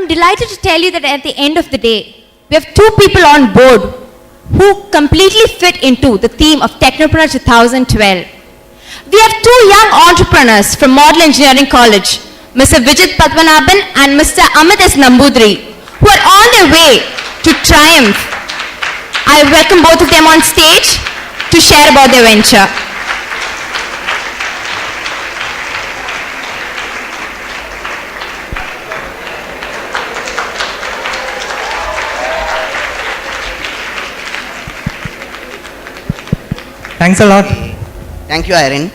I'm delighted to tell you that at the end of the day, we have two people on board who completely fit into the theme of Technopreneur 2012. We have two young entrepreneurs from Model Engineering College, Mr. Vijit Padmanabhan and Mr. Amit S. Nambudri, who are on their way to triumph. I welcome both of them on stage to share about their venture. Thanks a lot. Thank you, Irene.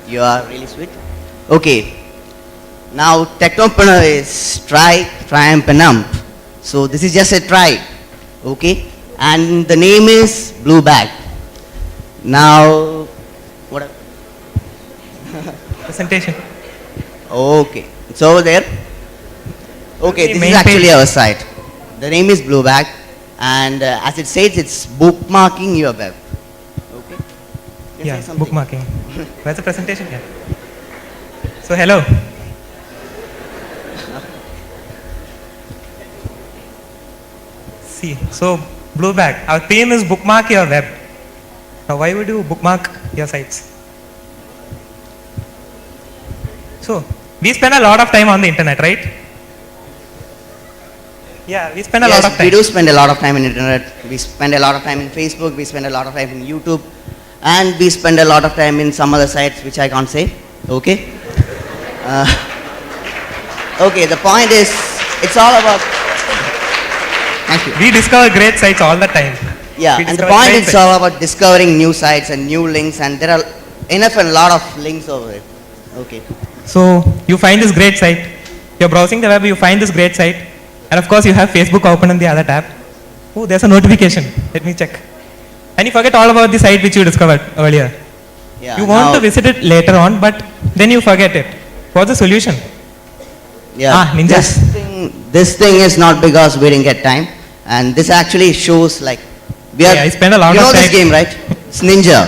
You are really sweet. Okay. Now, Technopreneur is try, triumph, and ump. So this is just a try. Okay. And the name is Blue Bag. Now, what? Presentation. Okay. It's over there. Okay. This is actually our site. The name is Blue Bag, and as it says, it's bookmarking your web. Yeah, bookmarking. Where's the presentation here? So, hello. See, so Blue Bag. Our theme is bookmark your web. Now, why would you bookmark your sites? So, we spend a lot of time on the internet, right? Yeah, we spend a lot of time. We do spend a lot of time on internet. We spend a lot of time in Facebook. We spend a lot of time in YouTube. And we spend a lot of time in some other sites which I can't say. Okay? Okay, the point is, it's all about... Thank you. We discover great sites all the time. Yeah, and the point is all about discovering new sites and new links, and there are enough and a lot of links over it. Okay. So, you find this great site. You're browsing the web, you find this great site. And of course, you have Facebook open on the other tab. Oh, there's a notification. Let me check. And you forget all about the site which you discovered earlier. Yeah, you want to visit it later on, but then you forget it. What's the solution? Yeah, ninjas. This thing is not because we didn't get time, and this actually shows like we are. Yeah, I spend a lot you of know time. This game, right? It's ninja.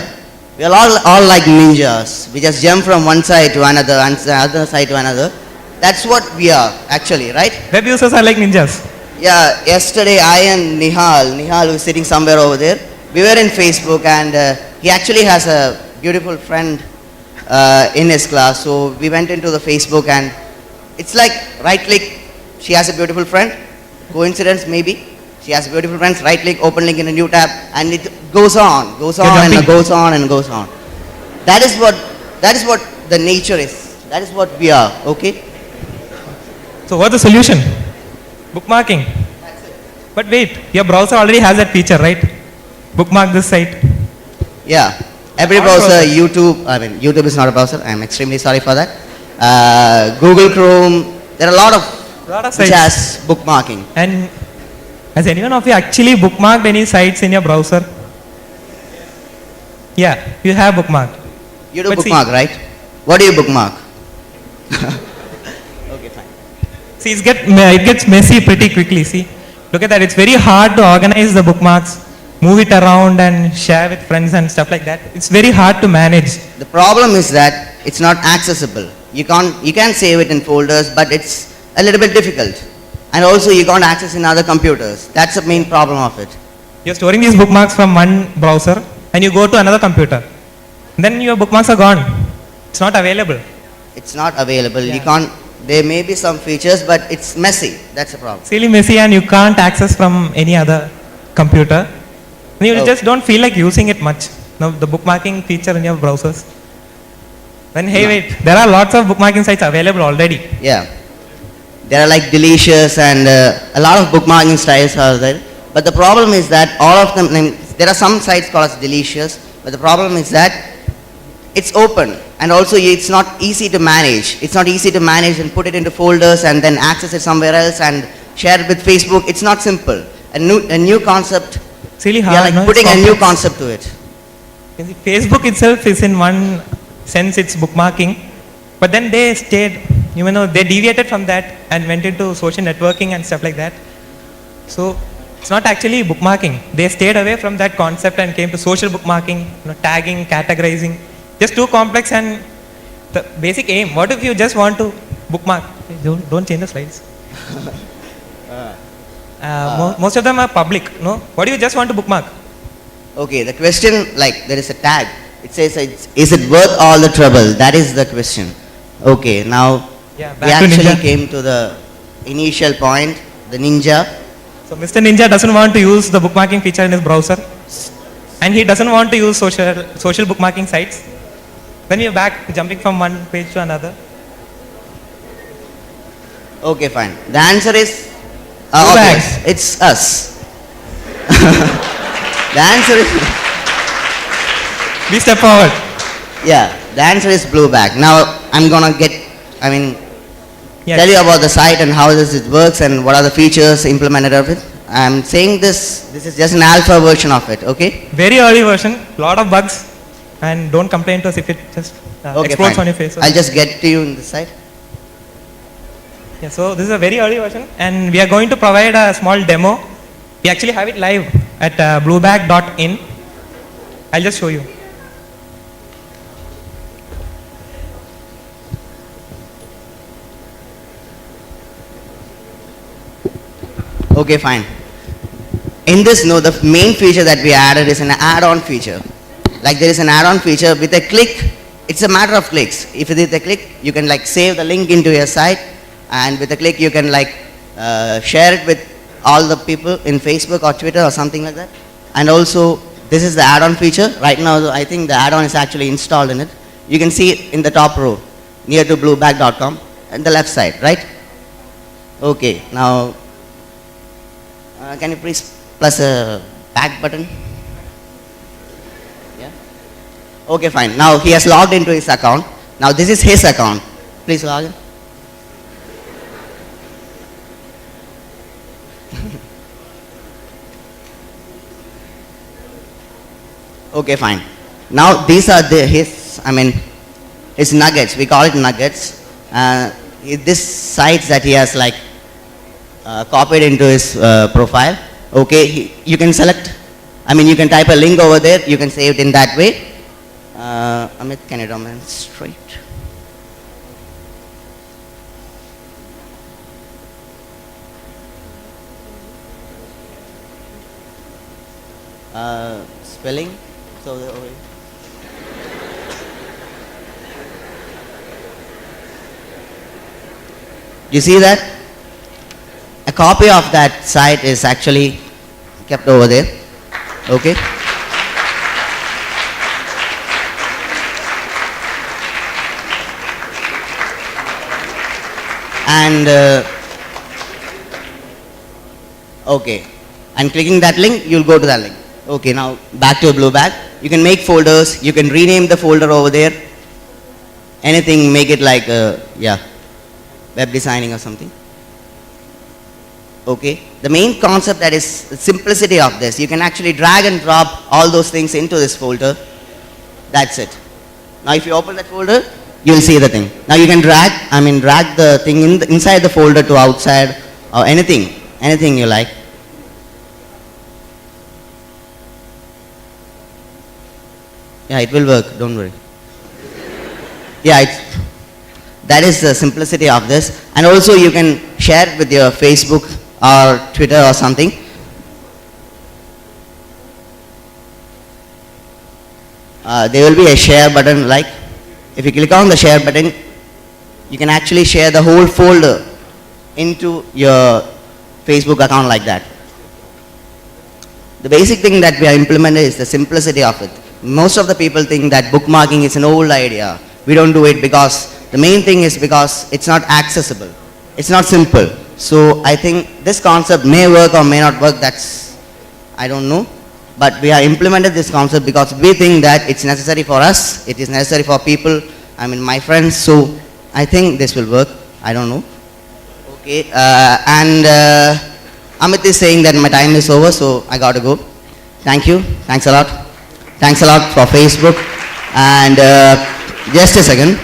We are all like ninjas. We just jump from one side to another, and the other side to another. That's what we are actually, right? Web users are like ninjas. Yeah. Yesterday, I and Nihal who's sitting somewhere over there. We were in Facebook, and he actually has a beautiful friend in his class. So we went into the Facebook, and it's like right click, she has a beautiful friend. Coincidence maybe. She has a beautiful friend. Right click, open link in a new tab, and it goes on and goes on and goes on. That is what the nature is. That is what we are. Okay. So what's the solution? Bookmarking. That's it. But wait, your browser already has that feature, right? Bookmark this site. Yeah, every browser, YouTube is not a browser. I'm extremely sorry for that. Google Chrome, there are a lot of sites which has bookmarking. And has anyone of you actually bookmarked any sites in your browser? Yeah, you have bookmarked. You do bookmark, right? What do you bookmark? Okay, fine. See, it gets messy pretty quickly. See, look at that. It's very hard to organize the bookmarks, move it around and share with friends and stuff like that. It's very hard to manage. The problem is that it's not accessible. You can save it in folders, but it's a little bit difficult. And also you can't access in other computers. That's the main problem of it. You're storing these bookmarks from one browser and you go to another computer. Then your bookmarks are gone. It's not available. It's not available. Yeah. You can't, there may be some features, but it's messy. That's the problem. It's really messy and you can't access from any other computer. And you just don't feel like using it much. Now the bookmarking feature in your browsers. Then hey wait, there are lots of bookmarking sites available already. Yeah. There are like Delicious and a lot of bookmarking styles are there. But the problem is that all of them, there are some sites called as Delicious, but the problem is that it's open and also it's not easy to manage. It's not easy to manage and put it into folders and then access it somewhere else and share it with Facebook. It's not simple. A new concept. It's really hard. Yeah, like putting a new concept to it. Facebook itself is in one sense it's bookmarking, but then they stayed, they deviated from that and went into social networking and stuff like that. So it's not actually bookmarking. They stayed away from that concept and came to social bookmarking, tagging, categorizing. Just too complex and the basic aim. What if you just want to bookmark? Don't change the slides. Most of them are public, no? What do you just want to bookmark? Okay, the question, like, there is a tag. It says, is it worth all the trouble? That is the question. Okay, now Yeah, we back to actually Ninja. came to the initial point, the Ninja. So Mr. Ninja doesn't want to use the bookmarking feature in his browser, and he doesn't want to use social bookmarking sites. Then we are back, jumping from one page to another. Okay, fine. The answer is Blue obvious. bags. It's us. The answer is, Please step forward. yeah, the answer is blue bag. Now I'm gonna Yes. tell you about the site and how does it works and what are the features implemented of it. I'm saying this is just an alpha version of it, okay? Very early version, lot of bugs, and don't complain to us if it just Okay, explodes fine. on your face. I'll just get to you in this side. Yeah, so this is a very early version, and we are going to provide a small demo. We actually have it live at bluebag.in. I'll just show you. Okay, fine. In this node, the main feature that we added is an add-on feature. Like there is an add-on feature with a click. It's a matter of clicks. If with a click, you can like save the link into your site, and with a click, you can like share it with all the people in Facebook or Twitter or something like that. And also, this is the add-on feature. Right now, I think the add-on is actually installed in it. You can see it in the top row, near to bluebag.com, and the left side, right? Okay, now, can you please press a back button? Yeah. Okay, fine. Now he has logged into his account. Now this is his account. Please log in. Okay, fine. Now these are his nuggets. We call it nuggets. This sites that he has like copied into his profile. Okay, you can select. You can type a link over there. You can save it in that way. Amit, can you demonstrate? Spelling. So you see that? A copy of that site is actually kept over there. Okay. And okay. And clicking that link, you'll go to that link. Okay, now back to Blue Bag. You can make folders. You can rename the folder over there. Anything, make it like web designing or something. Okay. The main concept that is the simplicity of this. You can actually drag and drop all those things into this folder. That's it. Now if you open that folder, you'll see the thing. Now you can drag the thing inside the folder to outside or anything you like. Yeah, it will work, don't worry. Yeah, that is the simplicity of this. And also you can share it with your Facebook or Twitter or something. There will be a share button, like if you click on the share button, you can actually share the whole folder into your Facebook account like that. The basic thing that we have implemented is the simplicity of it. Most of the people think that bookmarking is an old idea. We don't do it because the main thing is because it's not accessible. It's not simple. So I think this concept may work or may not work. I don't know. But we have implemented this concept because we think that it's necessary for us. It is necessary for people, my friends. So I think this will work. I don't know. Okay. Amit is saying that my time is over, so I got to go. Thank you. Thanks a lot. Thanks a lot for Facebook. And just a second.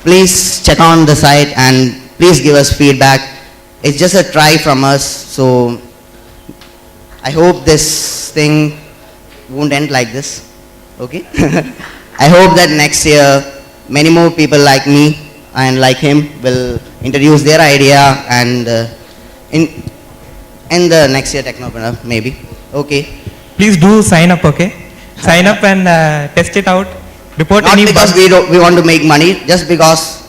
Please check on the site and please give us feedback. It's just a try from us. So I hope this thing won't end like this. Okay? I hope that next year many more people like me and like him will introduce their idea and in the next year Technopreneur, maybe. Okay. Please do sign up, okay? Sign up and test it out. Report Not any because bugs. we want to make money, just because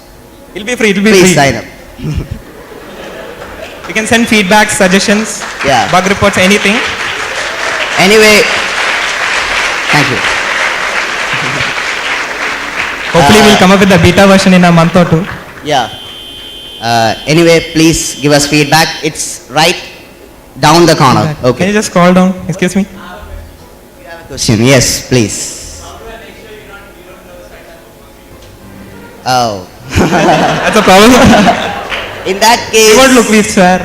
It'll be free, it'll be please free. sign up. You can send feedback, suggestions, Yeah. bug reports, anything. Anyway, thank you. Hopefully we'll come up with the beta version in a month or two. Yeah. Anyway, please give us feedback. It's right down the corner. Can you Okay. just scroll down? Excuse me. Question. Yes, please. Oh. That's a problem. In that You won't look case, please, sir.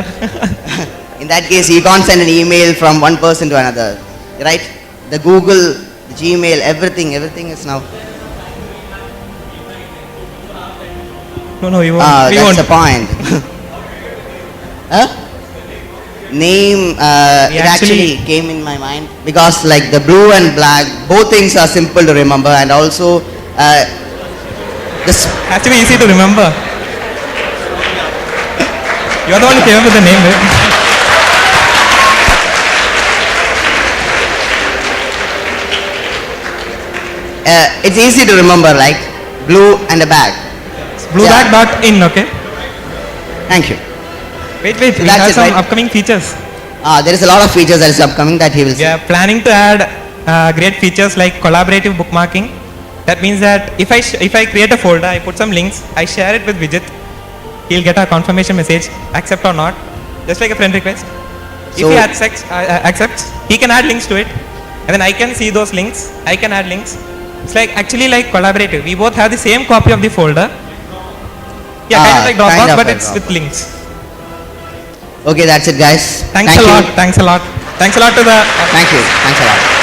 in that case, you can't send an email from one person to another, right? The Google, the Gmail, everything is now. No, you won't. We That's won't. the point. Huh? Name, We it actually came in my mind because like the blue and black, both things are simple to remember, and also this. Has to be easy to remember. You're the one who came up with the name, right? It's easy to remember, like blue and a bag. Yeah. Bluebag.in, okay? Thank you. Wait, we That's have it, some right? upcoming features. There is a lot of features that is upcoming that he will We say. are planning to add great features like collaborative bookmarking. That means that if I create a folder, I put some links, I share it with Vijit, he'll get a confirmation message, accept or not, just like a friend request. If So- he accepts, he can add links to it, and then I can see those links, I can add links. It's like actually like collaborative. We both have the same copy of the folder. Yeah, kind of like kind Dropbox, of but like it's with Dropbox. links. Okay, that's it, guys. Thanks Thank a you. lot. Thanks a lot. Thanks a lot to the Thank you. Thanks a lot.